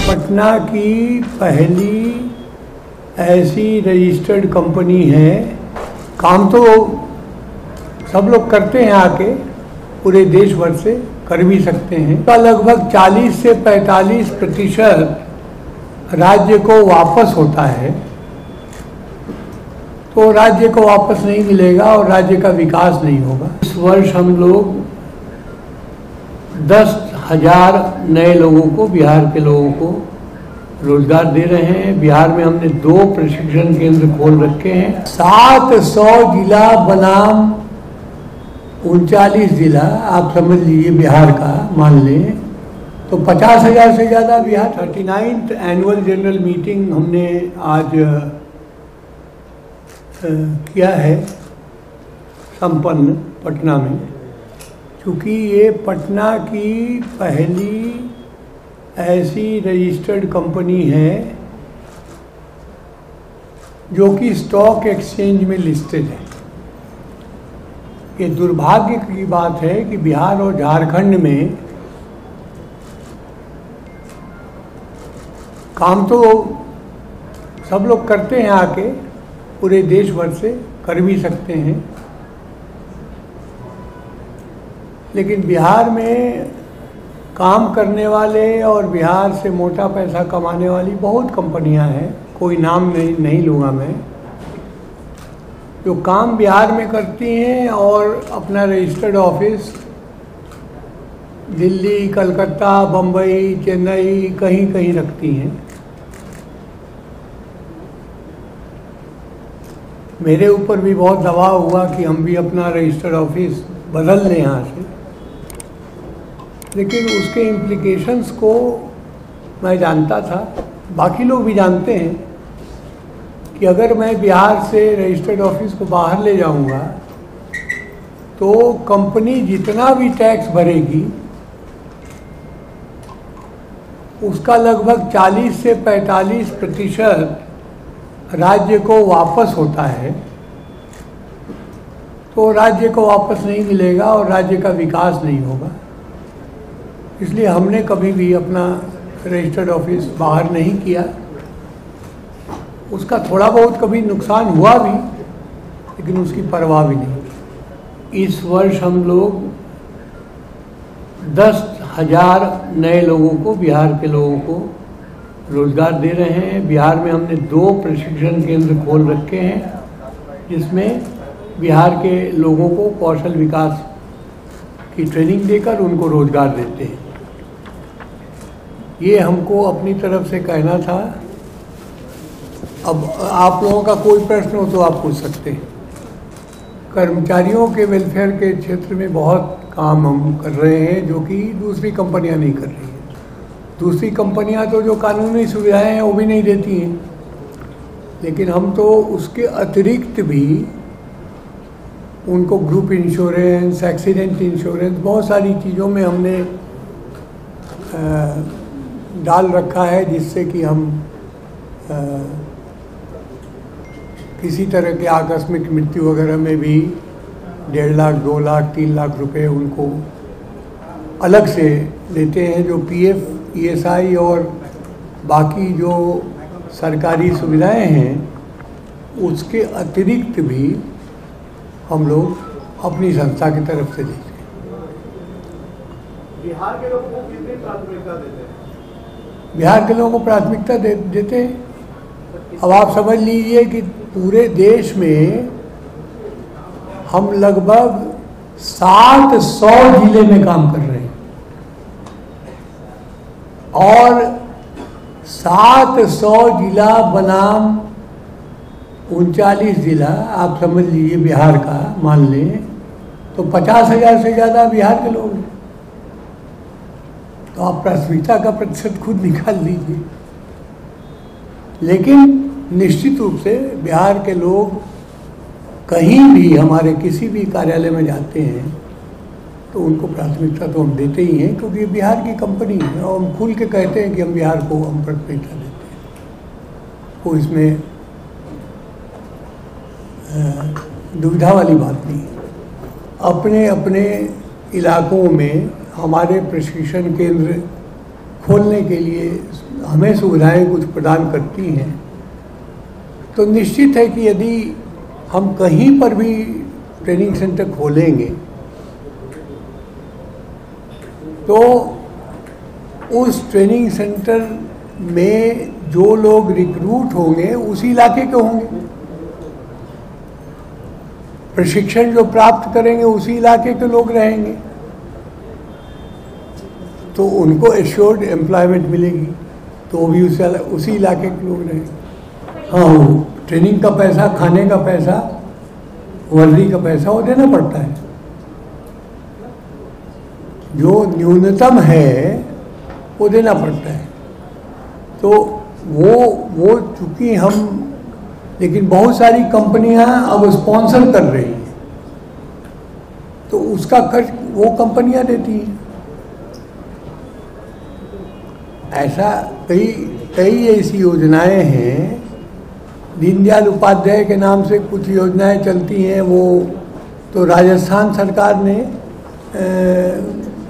पटना की पहली ऐसी रजिस्टर्ड कंपनी है। काम तो सब लोग करते हैं, आके पूरे देश भर से कर भी सकते हैं। का लगभग 40 से 45% राज्य को वापस होता है, तो राज्य को वापस नहीं मिलेगा और राज्य का विकास नहीं होगा। इस वर्ष हम लोग 10,000 नए लोगों को, बिहार के लोगों को रोजगार दे रहे हैं। बिहार में हमने 2 प्रशिक्षण केंद्र खोल रखे हैं। 700 जिला बनाम 39 जिला, आप समझ लीजिए बिहार का मान लें तो 50,000 से ज़्यादा Bihar. 39th annual general meeting हमने आज किया है संपन्न पटना में। क्योंकि ये पटना की पहली ऐसी रजिस्टर्ड कंपनी है जो कि स्टॉक एक्सचेंज में लिस्टेड है। ये दुर्भाग्य की बात है कि बिहार और झारखंड में काम तो सब लोग करते हैं, आके पूरे देश भर से कर भी सकते हैं, लेकिन बिहार में काम करने वाले और बिहार से मोटा पैसा कमाने वाली बहुत कंपनियां हैं। कोई नाम नहीं लूँगा मैं, जो काम बिहार में करती हैं और अपना रजिस्टर्ड ऑफिस दिल्ली, कलकत्ता, बम्बई, चेन्नई कहीं कहीं रखती हैं। मेरे ऊपर भी बहुत दबाव हुआ कि हम भी अपना रजिस्टर्ड ऑफिस बदल लें यहाँ से, लेकिन उसके इम्प्लीकेशंस को मैं जानता था, बाकी लोग भी जानते हैं कि अगर मैं बिहार से रजिस्टर्ड ऑफिस को बाहर ले जाऊंगा तो कंपनी जितना भी टैक्स भरेगी उसका लगभग 40 से 45% राज्य को वापस होता है, तो राज्य को वापस नहीं मिलेगा और राज्य का विकास नहीं होगा। इसलिए हमने कभी भी अपना रजिस्टर्ड ऑफिस बाहर नहीं किया। उसका थोड़ा बहुत कभी नुकसान हुआ भी, लेकिन उसकी परवाह भी नहीं। इस वर्ष हम लोग 10,000 नए लोगों को, बिहार के लोगों को रोजगार दे रहे हैं। बिहार में हमने 2 प्रशिक्षण केंद्र खोल रखे हैं, जिसमें बिहार के लोगों को कौशल विकास की ट्रेनिंग देकर उनको रोजगार देते हैं। ये हमको अपनी तरफ से कहना था। अब आप लोगों का कोई प्रश्न हो तो आप पूछ सकते हैं। कर्मचारियों के वेलफेयर के क्षेत्र में बहुत काम हम कर रहे हैं, जो कि दूसरी कंपनियां नहीं कर रही हैं। दूसरी कंपनियां तो जो कानूनी सुविधाएं हैं वो भी नहीं देती हैं, लेकिन हम तो उसके अतिरिक्त भी उनको ग्रुप इंश्योरेंस, एक्सीडेंट इंश्योरेंस, बहुत सारी चीज़ों में हमने डाल रखा है, जिससे कि हम किसी तरह के आकस्मिक मृत्यु वगैरह में भी 1.5 लाख, 2 लाख, 3 लाख रुपए उनको अलग से देते हैं। जो पीएफ, ईएसआई और बाकी जो सरकारी सुविधाएं हैं, उसके अतिरिक्त भी हम लोग अपनी संस्था की तरफ से देते हैं। बिहार के लोगों को कितनी प्राथमिकता देते हैं? बिहार के लोगों को प्राथमिकता देते हैं। अब आप समझ लीजिए कि पूरे देश में हम लगभग 700 जिले में काम कर रहे हैं और 700 जिला बनाम 39 जिला, आप समझ लीजिए बिहार का मान लें तो 50,000 से ज़्यादा बिहार के लोग हैं। तो आप प्राथमिकता का प्रतिशत खुद निकाल लीजिए। लेकिन निश्चित रूप से बिहार के लोग कहीं भी हमारे किसी भी कार्यालय में जाते हैं तो उनको प्राथमिकता तो हम देते ही हैं, क्योंकि बिहार की कंपनी है और हम खुल के कहते हैं कि हम बिहार को हम प्राथमिकता देते हैं। तो इसमें दुविधा वाली बात नहीं। अपने अपने इलाकों में हमारे प्रशिक्षण केंद्र खोलने के लिए हमें सुविधाएं कुछ प्रदान करती हैं, तो निश्चित है कि यदि हम कहीं पर भी ट्रेनिंग सेंटर खोलेंगे तो उस ट्रेनिंग सेंटर में जो लोग रिक्रूट होंगे उसी इलाके के होंगे, प्रशिक्षण जो प्राप्त करेंगे उसी इलाके के लोग रहेंगे, तो उनको एश्योर्ड एम्प्लॉयमेंट मिलेगी, तो भी उसी इलाके के लोग रहेंगे। हाँ, ट्रेनिंग का पैसा, खाने का पैसा, वर्दी का पैसा वो देना पड़ता है। जो न्यूनतम है वो देना पड़ता है। तो वो चूंकि हम, लेकिन बहुत सारी कंपनियां अब स्पॉन्सर कर रही हैं, तो उसका खर्च वो कंपनियां देती हैं। ऐसा कई ऐसी योजनाएं हैं। दीनदयाल उपाध्याय के नाम से कुछ योजनाएं चलती हैं, वो तो राजस्थान सरकार ने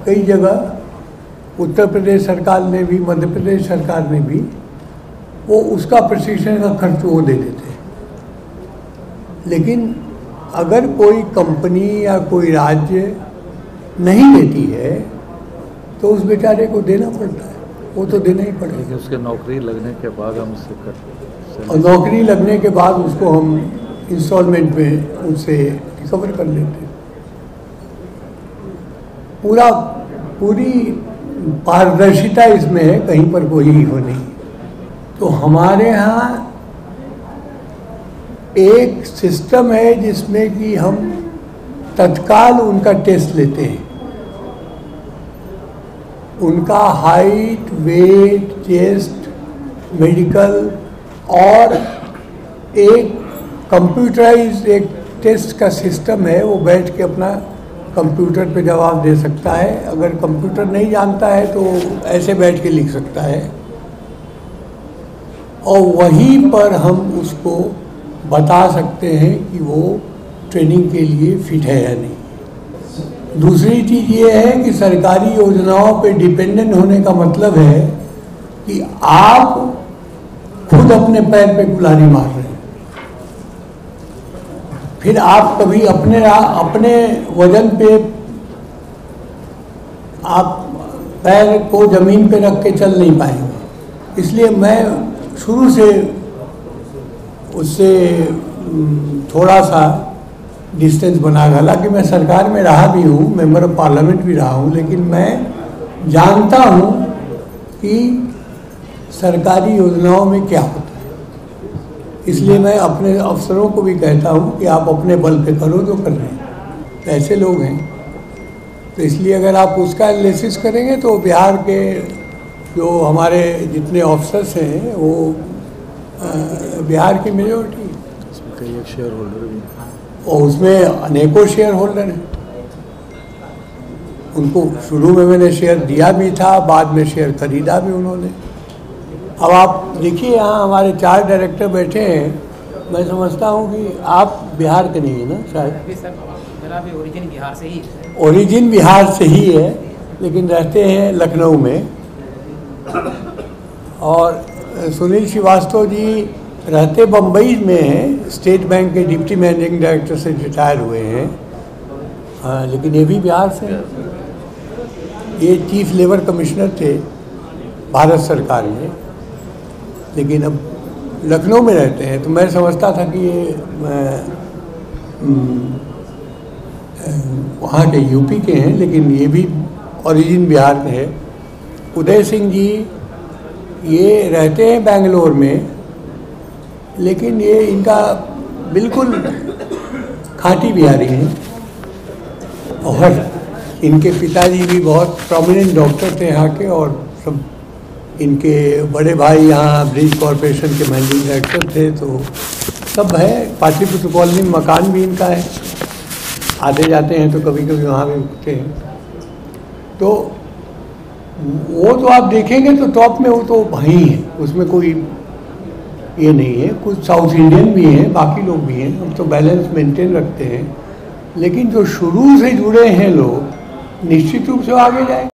कई जगह, उत्तर प्रदेश सरकार ने भी, मध्य प्रदेश सरकार ने भी, वो उसका प्रशिक्षण का खर्च वो दे देते हैं। लेकिन अगर कोई कंपनी या कोई राज्य नहीं देती है तो उस बेचारे को देना पड़ता है, वो तो देना ही पड़ेगा। उसके नौकरी लगने के बाद हम उससे करते, और नौकरी लगने के बाद उसको हम इंस्टॉलमेंट में उनसे रिकवर कर लेते हैं। पूरी पारदर्शिता इसमें है, कहीं पर कोई हो नहीं। तो हमारे यहाँ एक सिस्टम है जिसमें कि हम तत्काल उनका टेस्ट लेते हैं, उनका हाइट, वेट, चेस्ट, मेडिकल, और एक कंप्यूटराइज एक टेस्ट का सिस्टम है। वो बैठ के अपना कंप्यूटर पे जवाब दे सकता है। अगर कंप्यूटर नहीं जानता है तो ऐसे बैठ के लिख सकता है, और वहीं पर हम उसको बता सकते हैं कि वो ट्रेनिंग के लिए फिट है या नहीं। दूसरी चीज़ ये है कि सरकारी योजनाओं पे डिपेंडेंट होने का मतलब है कि आप खुद अपने पैर पे कुल्हाड़ी मार रहे हैं। फिर आप कभी अपने वजन पे आप पैर को जमीन पे रख के चल नहीं पाएंगे। इसलिए मैं शुरू से उससे थोड़ा सा डिस्टेंस बना, हालांकि मैं सरकार में रहा भी हूँ, मेंबर ऑफ पार्लियामेंट भी रहा हूँ, लेकिन मैं जानता हूँ कि सरकारी योजनाओं में क्या होता है। इसलिए मैं अपने अफसरों को भी कहता हूँ कि आप अपने बल पे करो जो कर रहे हैं। तो ऐसे लोग हैं, तो इसलिए अगर आप उसका एनालिसिस करेंगे तो बिहार के जो हमारे जितने ऑफिसर्स हैं वो बिहार की मेजोरिटी, उसमें कई एक शेयर होल्डर भी हैं, और उसमें अनेकों शेयर होल्डर हैं। उनको शुरू में मैंने शेयर दिया भी था, बाद में शेयर खरीदा भी उन्होंने। अब आप देखिए, यहाँ हमारे 4 डायरेक्टर बैठे हैं। मैं समझता हूँ कि आप बिहार के नहीं है ना शायद? मेरा भी ओरिजिन बिहार से ही है। ओरिजिन बिहार से ही है, लेकिन रहते हैं लखनऊ में। और सुनील श्रीवास्तव जी रहते बम्बई में हैं, स्टेट बैंक के डिप्टी मैनेजिंग डायरेक्टर से रिटायर हुए हैं। लेकिन ये भी बिहार से हैं। ये चीफ लेबर कमिश्नर थे भारत सरकार में, लेकिन अब लखनऊ में रहते हैं। तो मैं समझता था कि ये वहाँ के यूपी के हैं, लेकिन ये भी ओरिजिन बिहार के हैं। उदय सिंह जी ये रहते हैं बेंगलोर में, लेकिन ये इनका बिल्कुल खाँटी बिहारी हैं। और इनके पिताजी भी बहुत प्रोमिनेंट डॉक्टर थे यहाँ के, और सब इनके बड़े भाई यहाँ ब्रिज कॉरपोरेशन के मैनेजिंग डायरेक्टर थे। तो सब है। पाटलिपुत्र कॉलोनी में मकान भी इनका है। आते जाते हैं तो कभी कभी वहाँ भी रुकते हैं। तो वो तो आप देखेंगे तो टॉप में वो तो वहीं है, उसमें कोई ये नहीं है। कुछ साउथ इंडियन भी हैं, बाकी लोग भी हैं। हम तो बैलेंस मेंटेन रखते हैं, लेकिन जो शुरू से जुड़े हैं लोग निश्चित रूप से आगे जाए।